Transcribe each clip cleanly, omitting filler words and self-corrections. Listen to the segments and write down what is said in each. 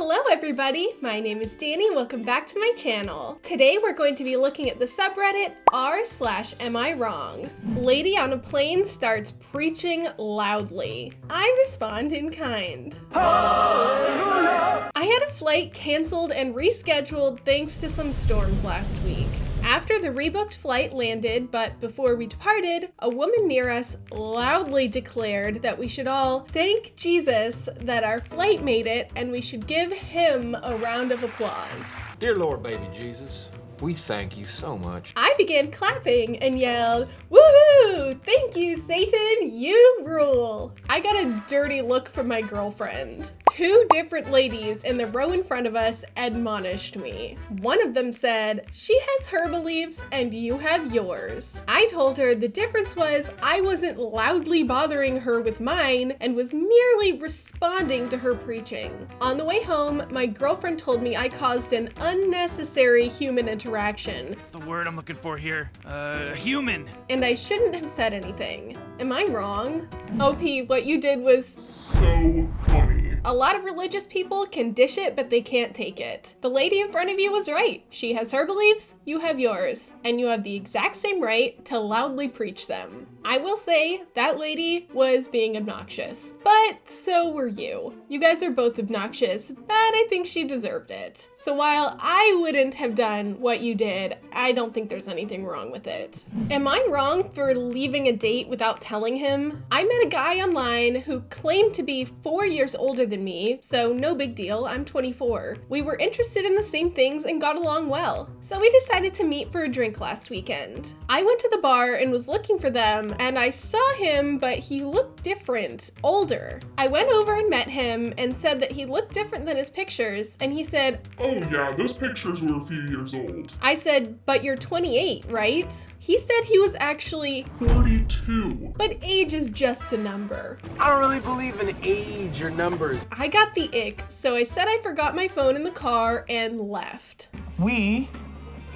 Hello everybody, my name is Dani, welcome back to my channel. Today we're going to be looking at the subreddit r/AmIWrong. Lady on a plane starts preaching loudly. I respond in kind. Hallelujah! I had a flight canceled and rescheduled thanks to some storms last week. After the rebooked flight landed, but before we departed, a woman near us loudly declared that we should all thank Jesus that our flight made it and we should give him a round of applause. Dear Lord, baby Jesus, we thank you so much. I began clapping and yelled, "Woohoo! Thank you, Satan, you rule!" I got a dirty look from my girlfriend. Two different ladies in the row in front of us admonished me. One of them said, "She has her beliefs and you have yours." I told her the difference was I wasn't loudly bothering her with mine and was merely responding to her preaching. On the way home, my girlfriend told me I caused an unnecessary human interaction. That's the word I'm looking for here. Human. And I shouldn't have said anything. Am I wrong? OP, what you did was so funny. A lot of religious people can dish it, but they can't take it. The lady in front of you was right. She has her beliefs, you have yours, and you have the exact same right to loudly preach them. I will say that lady was being obnoxious, but so were you. You guys are both obnoxious, but I think she deserved it. So while I wouldn't have done what you did, I don't think there's anything wrong with it. Am I wrong for leaving a date without telling him? I met a guy online who claimed to be 4 years older than me, so no big deal, I'm 24. We were interested in the same things and got along well. So we decided to meet for a drink last weekend. I went to the bar and was looking for them, and I saw him, but he looked different, older. I went over and met him and said that he looked different than his pictures, and he said, "Oh yeah, those pictures were a few years old." I said, "But you're 28, right?" He said he was actually 42. But age is just a number. I don't really believe in age or numbers. I got the ick, so I said I forgot my phone in the car and left. We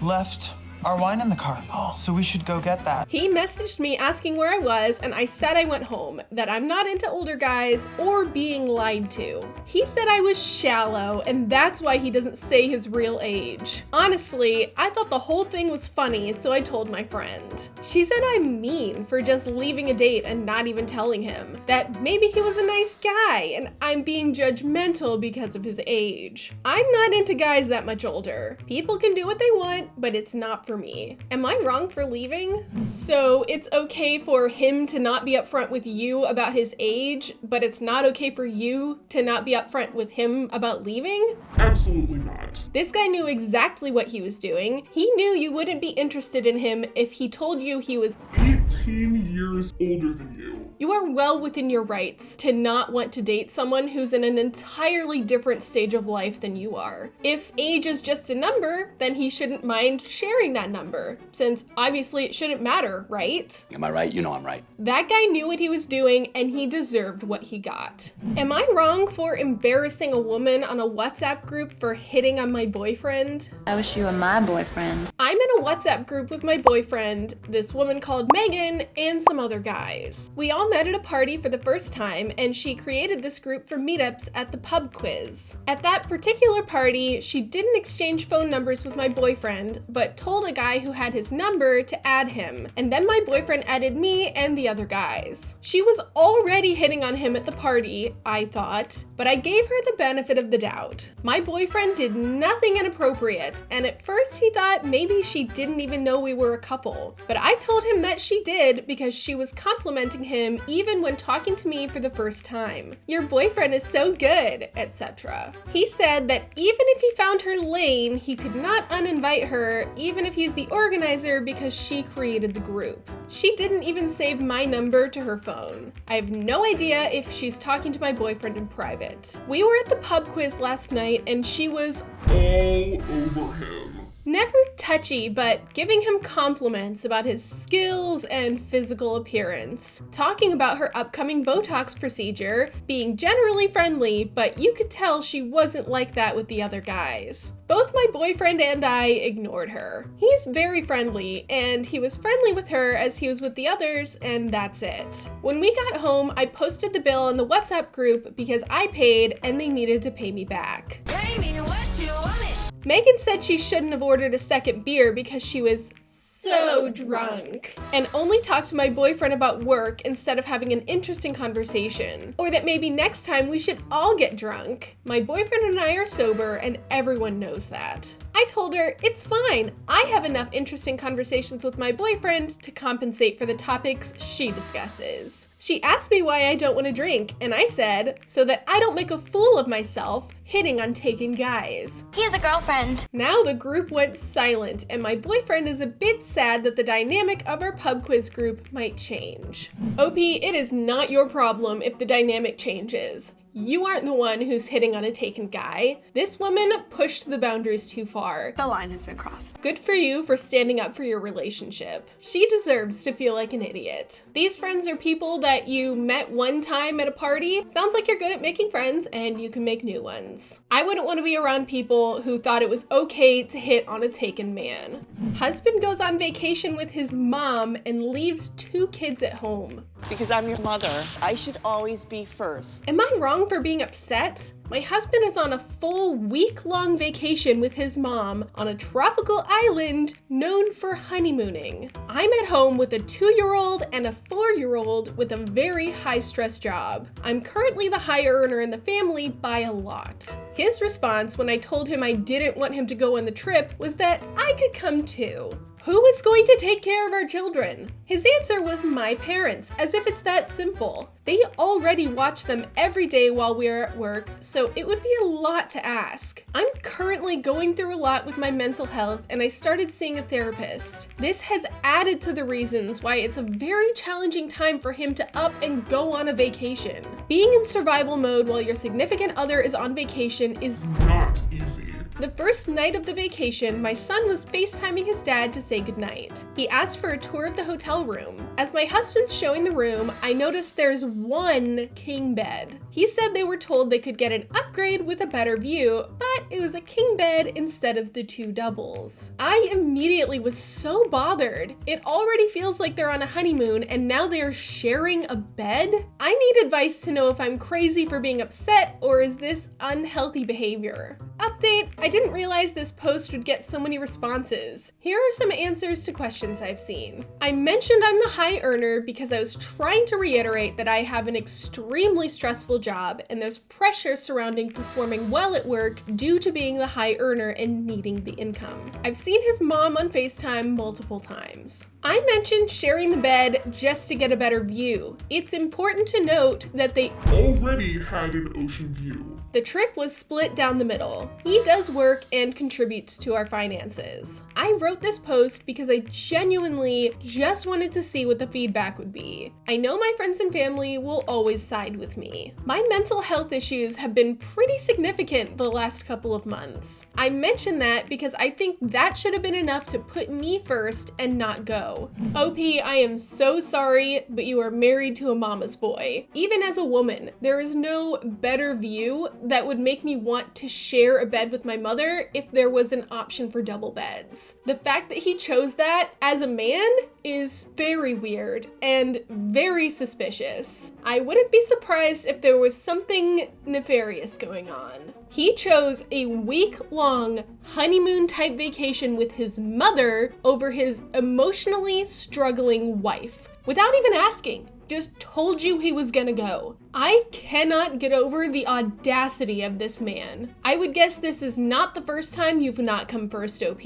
left our wine in the car. Oh, so we should go get that. He messaged me asking where I was, and I said I went home, that I'm not into older guys or being lied to. He said I was shallow, and that's why he doesn't say his real age. Honestly, I thought the whole thing was funny, so I told my friend. She said I'm mean for just leaving a date and not even telling him, that maybe he was a nice guy, and I'm being judgmental because of his age. I'm not into guys that much older. People can do what they want, but it's not for me. Am I wrong for leaving? So it's okay for him to not be upfront with you about his age, but it's not okay for you to not be upfront with him about leaving? Absolutely not. This guy knew exactly what he was doing. He knew you wouldn't be interested in him if he told you he was 18 years older than you. You are well within your rights to not want to date someone who's in an entirely different stage of life than you are. If age is just a number, then he shouldn't mind sharing that number, since obviously it shouldn't matter, right? Am I right? You know I'm right. That guy knew what he was doing and he deserved what he got. Am I wrong for embarrassing a woman on a WhatsApp group for hitting on my boyfriend? I wish you were my boyfriend. I'm in a WhatsApp group with my boyfriend, this woman called Megan, and some other guys. We all met at a party for the first time, and she created this group for meetups at the pub quiz. At that particular party, she didn't exchange phone numbers with my boyfriend, but told a guy who had his number to add him, and then my boyfriend added me and the other guys. She was already hitting on him at the party, I thought, but I gave her the benefit of the doubt. My boyfriend did nothing inappropriate, and at first he thought maybe she didn't even know we were a couple, but I told him that she did because she was complimenting him even when talking to me for the first time. "Your boyfriend is so good," etc. He said that even if he found her lame, he could not uninvite her, even if he's the organizer, because she created the group. She didn't even save my number to her phone. I have no idea if she's talking to my boyfriend in private. We were at the pub quiz last night and she was all over him. Never touchy, but giving him compliments about his skills and physical appearance. Talking about her upcoming Botox procedure, being generally friendly, but you could tell she wasn't like that with the other guys. Both my boyfriend and I ignored her. He's very friendly, and he was friendly with her as he was with the others, and that's it. When we got home, I posted the bill in the WhatsApp group because I paid and they needed to pay me back. Pay me what you want it. Megan said she shouldn't have ordered a second beer because she was so drunk and only talked to my boyfriend about work instead of having an interesting conversation. Or that maybe next time we should all get drunk. My boyfriend and I are sober and everyone knows that. I told her it's fine. I have enough interesting conversations with my boyfriend to compensate for the topics she discusses. She asked me why I don't want to drink, and I said, so that I don't make a fool of myself hitting on taken guys. He has a girlfriend. Now the group went silent, and my boyfriend is a bit sad that the dynamic of our pub quiz group might change. OP, it is not your problem if the dynamic changes. You aren't the one who's hitting on a taken guy. This woman pushed the boundaries too far. The line has been crossed. Good for you for standing up for your relationship. She deserves to feel like an idiot. These friends are people that you met one time at a party. Sounds like you're good at making friends and you can make new ones. I wouldn't want to be around people who thought it was okay to hit on a taken man. Husband goes on vacation with his mom and leaves 2 kids at home. Because I'm your mother, I should always be first. Am I wrong for being upset? My husband is on a full week-long vacation with his mom on a tropical island known for honeymooning. I'm at home with a 2-year-old and a 4-year-old with a very high-stress job. I'm currently the high earner in the family by a lot. His response when I told him I didn't want him to go on the trip was that I could come too. Who is going to take care of our children? His answer was my parents, as if it's that simple. They already watch them every day while we're at work, so it would be a lot to ask. I'm currently going through a lot with my mental health, and I started seeing a therapist. This has added to the reasons why it's a very challenging time for him to up and go on a vacation. Being in survival mode while your significant other is on vacation is Not easy. The first night of the vacation, my son was FaceTiming his dad to say goodnight. He asked for a tour of the hotel room. As my husband's showing the room, I noticed there's 1 king bed. He said they were told they could get an upgrade with a better view, but it was a king bed instead of the 2 doubles. I immediately was so bothered. It already feels like they're on a honeymoon and now they're sharing a bed? I need advice to know if I'm crazy for being upset or is this unhealthy behavior. Update, I didn't realize this post would get so many responses. Here are some answers to questions I've seen. I mentioned I'm the high earner because I was trying to reiterate that I have an extremely stressful job and there's pressure surrounding performing well at work due to being the high earner and needing the income. I've seen his mom on FaceTime multiple times. I mentioned sharing the bed just to get a better view. It's important to note that they Already had an ocean view. The trip was split down the middle. He does work and contributes to our finances. I wrote this post because I genuinely just wanted to see what the feedback would be. I know my friends and family will always side with me. My mental health issues have been pretty significant the last couple of months. I mention that because I think that should have been enough to put me first and not go. OP, I am so sorry, but you are married to a mama's boy. Even as a woman, there is no better view that would make me want to share a bed with my mother if there was an option for double beds. The fact that he chose that as a man is very weird and very suspicious. I wouldn't be surprised if there was something nefarious going on. He chose a week-long honeymoon-type vacation with his mother over his emotionally struggling wife without even asking. Just told you he was gonna go. I cannot get over the audacity of this man. I would guess this is not the first time you've not come first, OP.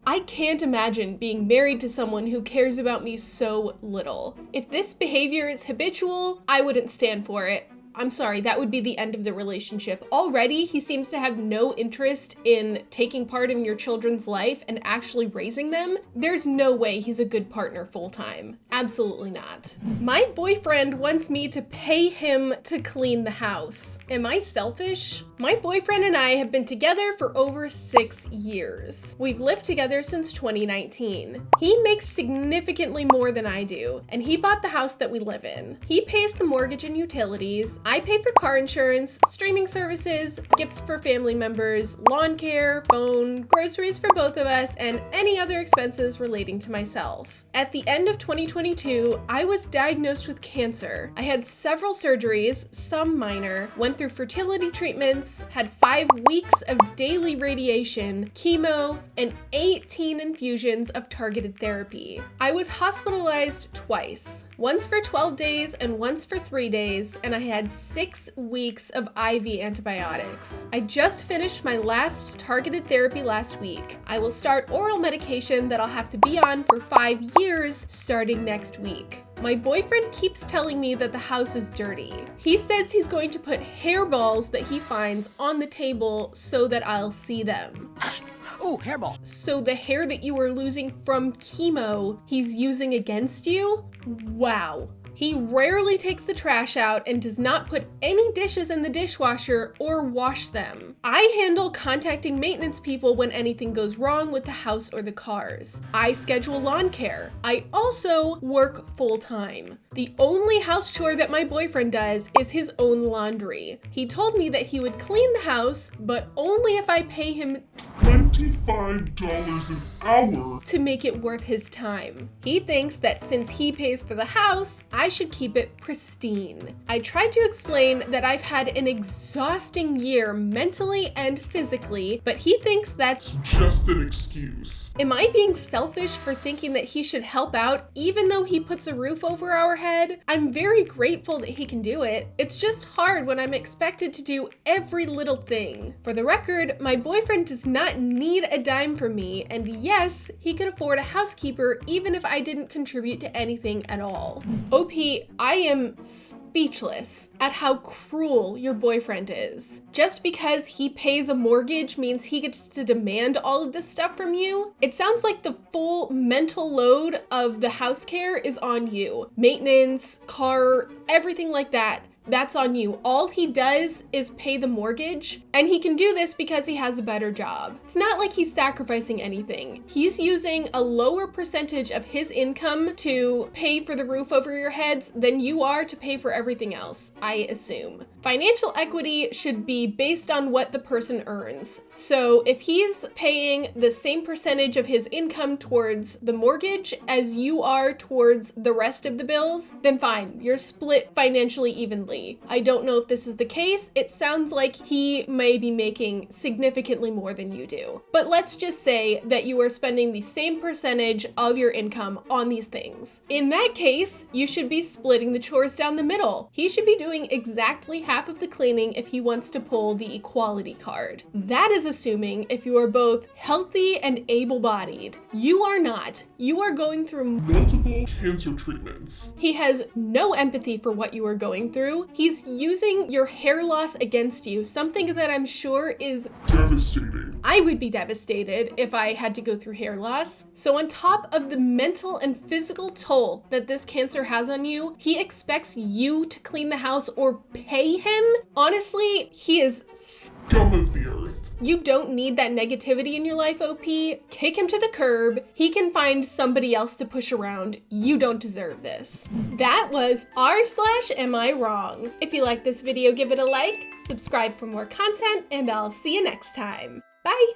I can't imagine being married to someone who cares about me so little. If this behavior is habitual, I wouldn't stand for it. I'm sorry, that would be the end of the relationship. Already, he seems to have no interest in taking part in your children's life and actually raising them. There's no way he's a good partner full-time. Absolutely not. My boyfriend wants me to pay him to clean the house. Am I selfish? My boyfriend and I have been together for over 6 years. We've lived together since 2019. He makes significantly more than I do, and he bought the house that we live in. He pays the mortgage and utilities. I pay for car insurance, streaming services, gifts for family members, lawn care, phone, groceries for both of us, and any other expenses relating to myself. At the end of 2022, I was diagnosed with cancer. I had several surgeries, some minor, went through fertility treatments, had 5 weeks of daily radiation, chemo, and 18 infusions of targeted therapy. I was hospitalized twice, once for 12 days and once for 3 days, and I had 6 weeks of IV antibiotics. I just finished my last targeted therapy last week. I will start oral medication that I'll have to be on for 5 years starting next week. My boyfriend keeps telling me that the house is dirty. He says he's going to put hairballs that he finds on the table so that I'll see them. Ooh, hairball. So the hair that you were losing from chemo, he's using against you? Wow. He rarely takes the trash out and does not put any dishes in the dishwasher or wash them. I handle contacting maintenance people when anything goes wrong with the house or the cars. I schedule lawn care. I also work full-time. The only house chore that my boyfriend does is his own laundry. He told me that he would clean the house, but only if I pay him $25 an hour to make it worth his time. He thinks that since he pays for the house, I should keep it pristine. I tried to explain that I've had an exhausting year mentally and physically, but he thinks that's just an excuse. Am I being selfish for thinking that he should help out even though he puts a roof over our head? I'm very grateful that he can do it. It's just hard when I'm expected to do every little thing. For the record, my boyfriend does not need a dime from me, and yes, he could afford a housekeeper even if I didn't contribute to anything at all. OP, I am speechless at how cruel your boyfriend is. Just because he pays a mortgage means he gets to demand all of this stuff from you? It sounds like the full mental load of the house care is on you. Maintenance, car, everything like that. That's on you. All he does is pay the mortgage, and he can do this because he has a better job. It's not like he's sacrificing anything. He's using a lower percentage of his income to pay for the roof over your heads than you are to pay for everything else, I assume. Financial equity should be based on what the person earns. So if he's paying the same percentage of his income towards the mortgage as you are towards the rest of the bills, then fine, you're split financially evenly. I don't know if this is the case. It sounds like he may be making significantly more than you do. But let's just say that you are spending the same percentage of your income on these things. In that case, you should be splitting the chores down the middle. He should be doing exactly half of the cleaning if he wants to pull the equality card. That is assuming if you are both healthy and able-bodied. You are not. You are going through Multiple cancer treatments. He has no empathy for what you are going through. He's using your hair loss against you, something that I'm sure is Devastating. I would be devastated if I had to go through hair loss. So on top of the mental and physical toll that this cancer has on you, he expects you to clean the house or pay him? Honestly, he is Scum of the earth. You don't need that negativity in your life, OP. Kick him to the curb. He can find somebody else to push around. You don't deserve this. That was r/AmIWrong. If you like this video, give it a like, subscribe for more content, and I'll see you next time. Bye.